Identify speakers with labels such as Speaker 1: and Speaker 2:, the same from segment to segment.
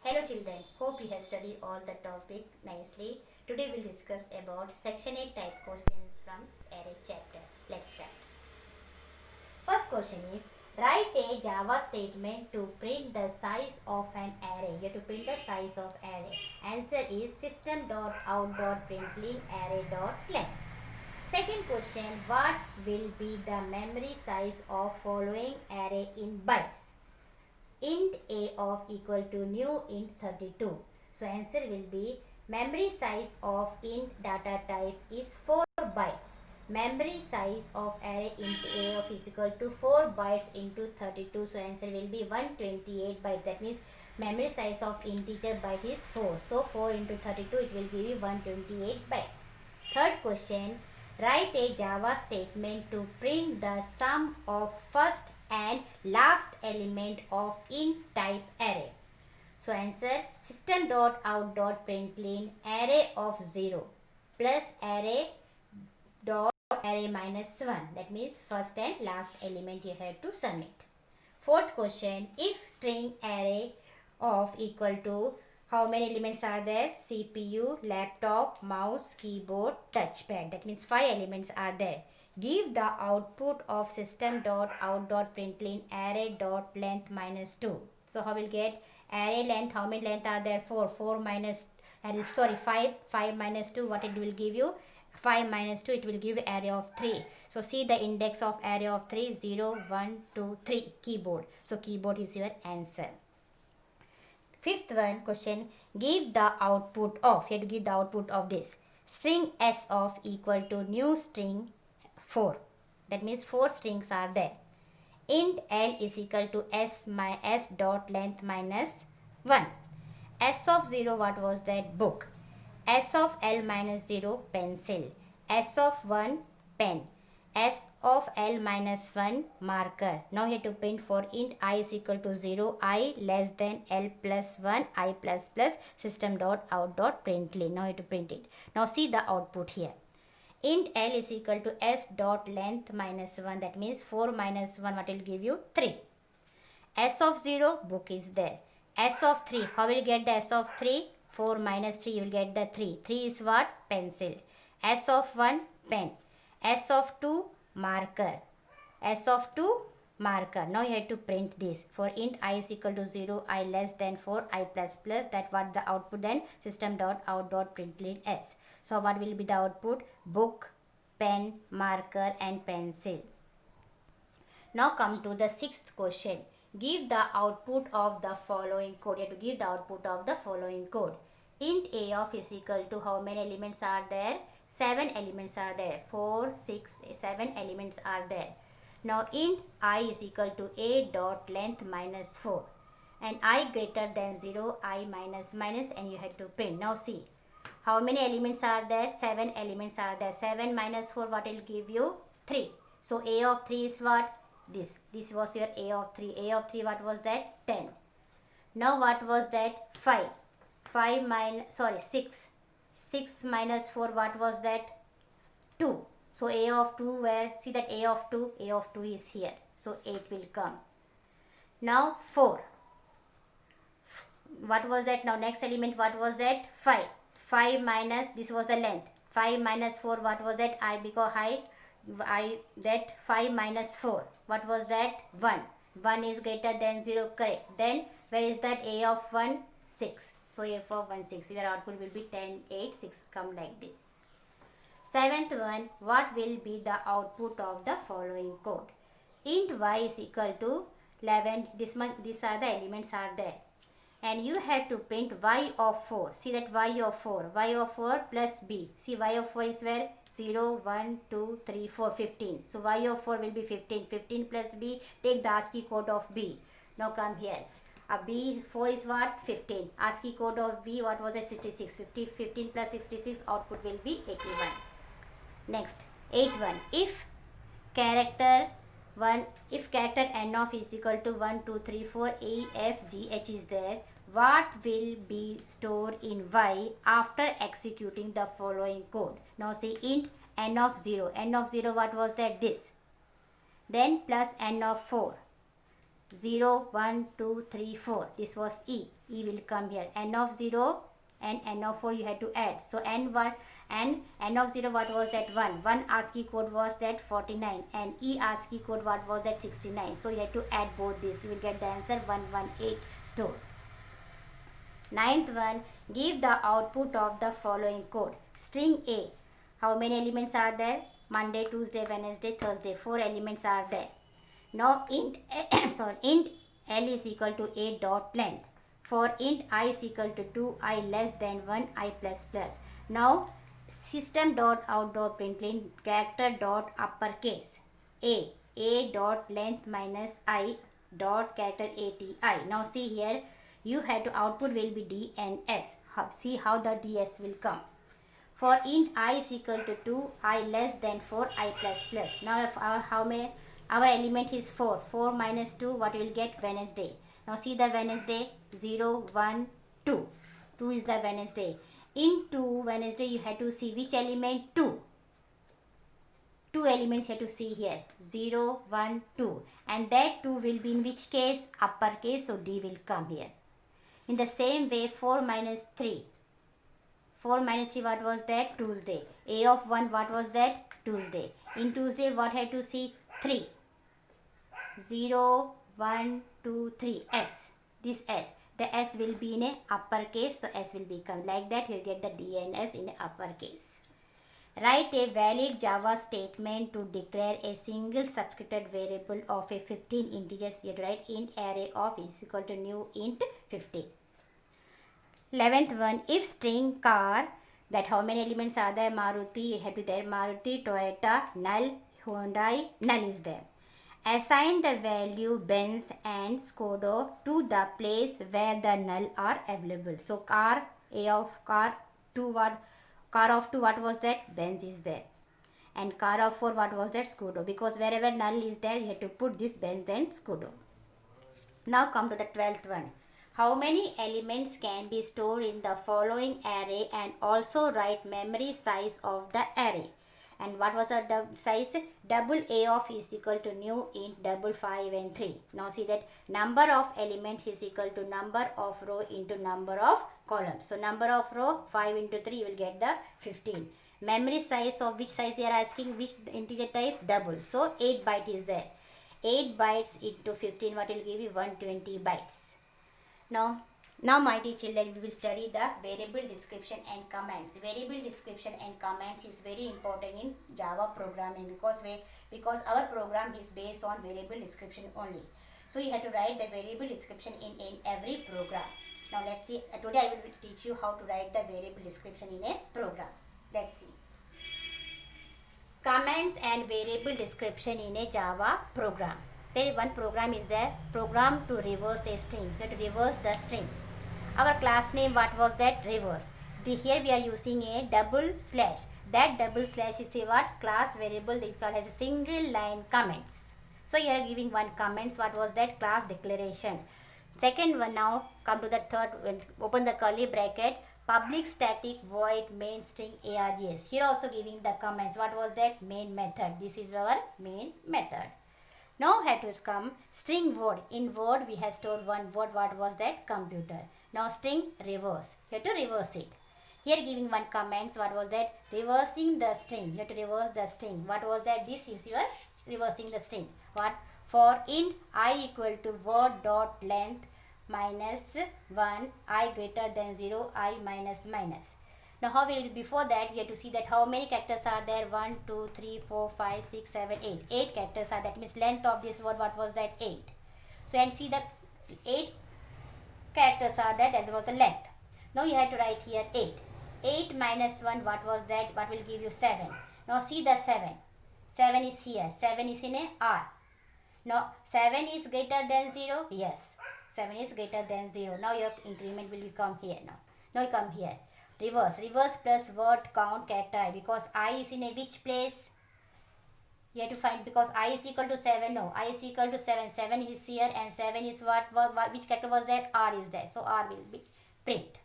Speaker 1: Hello children, hope you have studied all the topic nicely. Today we'll discuss about section 8 type questions from array chapter. Let's start. First question is, write a Java statement to print the size of an array. You have to print the size of array. Answer is system.out.println array.length. Second question, what will be the memory size of following array in bytes? Int a of equal to new int 32. So answer will be memory size of int data type is 4 bytes. Memory size of array int a of is equal to 4 bytes into 32. So answer will be 128 bytes. That means memory size of integer byte is 4. So 4 into 32 it will give you 128 bytes. Third question, write a Java statement to print the sum of first and last element of int type array. So answer system.out.println array of 0 plus array dot array minus 1. That means first and last element you have to submit. Fourth question, if string array of equal to how many elements are there? CPU, laptop, mouse, keyboard, touchpad. That means 5 elements are there. Give the output of system.out.println array.length minus 2. So how will get array length? How many length are there? 4. 5 minus 2. What it will give you? 5 minus 2, it will give array of 3. So see the index of array of 3 is 0, 1, 2, 3. Keyboard. So keyboard is your answer. Fifth one question, give the output of, you have to give the output of this. String s of equal to new string 4. That means 4 strings are there. Int l is equal to s dot length minus 1. S of 0, what was that? Book. S of l minus 0, pencil. S of 1, pen. S of l minus 1, marker. Now you have to print for int I is equal to 0, I less than l plus 1, I plus plus system.out.println. Now you have to print it. Now see the output here. Int l is equal to s dot length minus 1. That means 4 minus 1, what will give you? 3. S of 0, book is there. S of 3, how will you get the S of 3? 4 minus 3, you will get the 3. 3 is what? Pencil. S of 1, pen. S of 2, marker. S of 2, marker. Now you have to print this. For int I is equal to 0, I less than 4, I plus plus. That what the output then? System.out.println s. So what will be the output? Book, pen, marker and pencil. Now come to the sixth question. Give the output of the following code. You have to give the output of the following code. Int a of is equal to how many elements are there? 7 elements are there. 4, 6, 7 elements are there. Now int I is equal to a dot length minus 4. And I greater than 0, I minus minus, and you have to print. Now see. How many elements are there? 7 elements are there. 7 minus 4, what will give you? 3. So a of 3 is what? This was your a of 3. A of 3, what was that? 10. Now what was that? 5 minus 6. 6 minus 4, what was that? 2. So a of 2, where? See that a of 2 is here. So 8 will come. Now 4. What was that? Now next element, what was that? 5. 5 minus, this was the length. 5 minus 4, what was that? I, because height, that 5 minus 4. What was that? 1. 1 is greater than 0, correct. Then where is that? A of 1, 6. So a of 1, 6. Your output will be 10, 8, 6. Come like this. Seventh one, what will be the output of the following code? Int y is equal to 11. These are the elements are there. And you have to print y of 4. See that y of 4. Y of 4 plus b. See y of 4 is where? 0, 1, 2, 3, 4, 15. So y of 4 will be 15. 15 plus b. Take the ASCII code of b. Now come here. B4 is what? 15. ASCII code of b, what was it? 66. 15 plus 66, output will be 81. Next, 8-1. If character n of is equal to 1, 2, 3, 4, a, f, g, h is there, what will be stored in y after executing the following code? Now say int n of 0. N of 0, what was that? This. Then plus n of 4. 0, 1, 2, 3, 4. This was e. E will come here. N of 0 and N of 4 you have to add. So N of 0 what was that? 1. 1 ASCII code was that 49 and E ASCII code what was that? 69. So you have to add both this. You will get the answer 118 store. Ninth one, give the output of the following code. String A. How many elements are there? Monday, Tuesday, Wednesday, Thursday. 4 elements are there. Now int int L is equal to a dot length. For int I is equal to 2, I less than 1, I plus plus. Now system dot out dot println character dot uppercase a dot length minus I dot character ati. Now see here, you have to output will be D and S. See how the DS will come. For int I is equal to 2, I less than 4, I plus plus. Now if our element is 4. 4 minus 2, what we will get? Wednesday. Now see the Wednesday, 0, 1, 2. 2 is the Wednesday. Into Wednesday you have to see which element? 2. 2 elements you have to see here. 0, 1, 2. And that 2 will be in which case? Uppercase, so D will come here. In the same way, 4 minus 3. 4 minus 3, what was that? Tuesday. A of 1, what was that? Tuesday. In Tuesday, what have to see? 3. 0, 1, 2, 3. S. This S. The S will be in a uppercase, so S will become like that. You get the D and S in a uppercase. Write a valid Java statement to declare a single subscripted variable of a 15 integers. You have to write int array of is equal to new int 15. 11th one, if string car, that how many elements are there? Maruti, you have to there Maruti, Toyota, null, Hyundai, null is there. Assign the value Benz and Skoda to the place where the null are available. So car, A of car 2, car of 2, what was that? Benz is there. And car of 4, what was that? Skoda. Because wherever null is there, you have to put this Benz and Skoda. Now come to the 12th one. How many elements can be stored in the following array and also write memory size of the array? And what was our size? Double A of is equal to new int double 5 and 3. Now see that number of elements is equal to number of row into number of columns. So number of row 5 into 3 will get the 15. Memory size of which size they are asking, which integer types? Double. So 8 byte is there. 8 bytes into 15, what will give you? 120 bytes. Now my dear children, we will study the variable description and commands. Variable description and commands is very important in Java programming because our program is based on variable description only. So you have to write the variable description in every program. Now let's see. Today I will teach you how to write the variable description in a program. Let's see. Commands and variable description in a Java program. There is one program is there. Program to reverse a string. You have to reverse the string. Our class name, what was that? Reverse. Here we are using a double slash. That double slash is a what? Class variable that called as a single line comments. So you are giving one comments. What was that? Class declaration. Second one, now come to the third one. Open the curly bracket. Public static void main string args. Here also giving the comments. What was that? Main method. This is our main method. Now have to come string word. In word we have stored one word. What was that? Computer. Now string reverse. You have to reverse it. Here giving one comments. What was that? Reversing the string. You have to reverse the string. What was that? This is your reversing the string. What? For int I equal to word dot length minus 1, I greater than 0, I minus minus. Now how will it? Before that you have to see that how many characters are there? 1, 2, 3, 4, 5, 6, 7, 8. 8 characters are. That means length of this word, what was that? 8. So and see that 8 characters are there. That was the length. Now you have to write here 8. 8 minus 1, what was that? What will give you? 7. Now see the 7. 7 is here. 7 is in a R. Now 7 is greater than 0. Yes. 7 is greater than 0. Now your increment will come here. Now you come here. Reverse plus word count character I, because I is in a which place? You have to find, because I is equal to 7. No, I is equal to 7. 7 is here and 7 is what which character was there? R is there. So R will be print.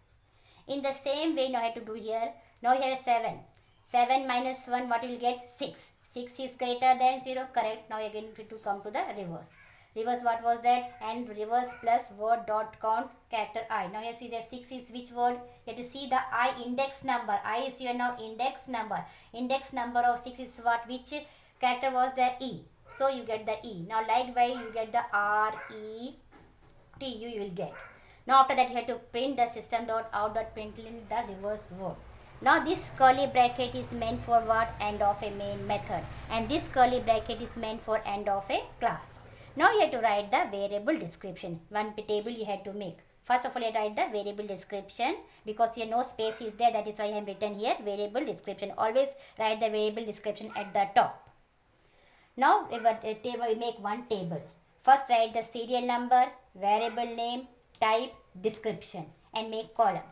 Speaker 1: In the same way now I have to do here. Now you have 7. 7 minus 1, what you will get? 6. 6 is greater than 0. Correct. Now again to come to the reverse. Reverse what was that? And reverse plus word dot count character I. Now you see the 6 is which word? You have to see the I index number. I is here now index number. Index number of 6 is what? Which character was the E? So you get the E. Now likewise you get the R, E, T you will get. Now after that you have to print the system.out.println the reverse word. Now this curly bracket is meant for what? End of a main method, and this curly bracket is meant for end of a class. Now you have to write the variable description. One table you have to make. First of all, you write the variable description, because here no space is there, that is why I have written here variable description. Always write the variable description at the top. Now we make one table. First write the serial number, variable name, type, description, and make column.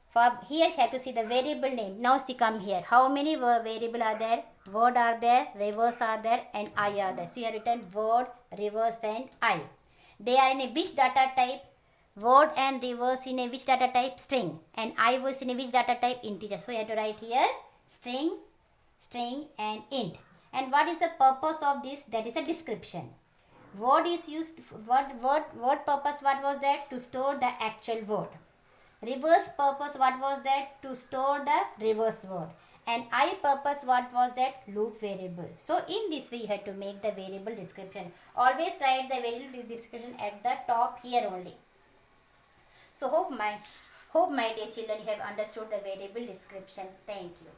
Speaker 1: For here you have to see the variable name. Now see, come here. How many variable are there? Word are there, reverse are there, and I are there. So you have written word, reverse, and I. They are in a which data type? Word and reverse in a which data type? String. And I was in a which data type? Integer. So you have to write here string, string, and int. And what is the purpose of this? That is a description. Word is used, word purpose, what was that? To store the actual word. Reverse purpose, what was that? To store the reverse word. And I purpose, what was that? Loop variable. So in this way you have to make the variable description. Always write the variable description at the top here only. So hope my dear children, you have understood the variable description. Thank you.